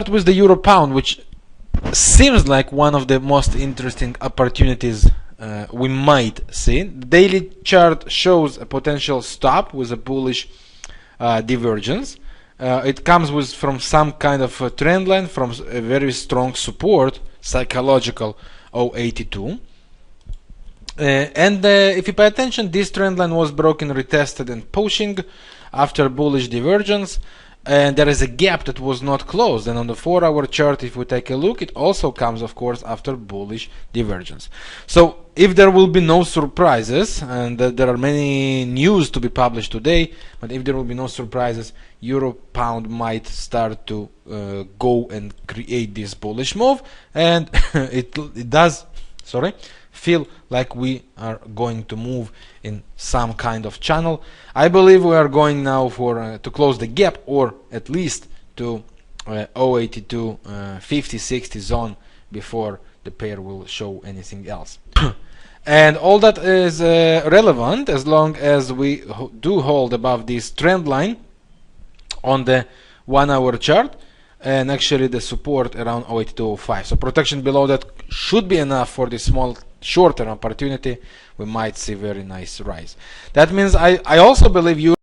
with the euro pound, which seems like one of the most interesting opportunities we might see. The daily chart shows a potential stop with a bullish divergence. It comes from some kind of a trend line, from a very strong support, psychological 082. If you pay attention, this trend line was broken, retested, and pushing after bullish divergence. And there is a gap that was not closed. And on the 4-hour chart, if we take a look, it also comes, of course, after bullish divergence. So if there will be no surprises, and there are many news to be published today, but if there will be no surprises, euro pound might start to go and create this bullish move, and it does feel like we are going to move in some kind of channel. I believe we are going now for to close the gap, or at least to 082 50-60 zone before the pair will show anything else. And all that is relevant as long as we do hold above this trend line on the 1-hour chart, and actually the support around 08205. So protection below that should be enough for this small short-term opportunity. We might see very nice rise. That means I also believe you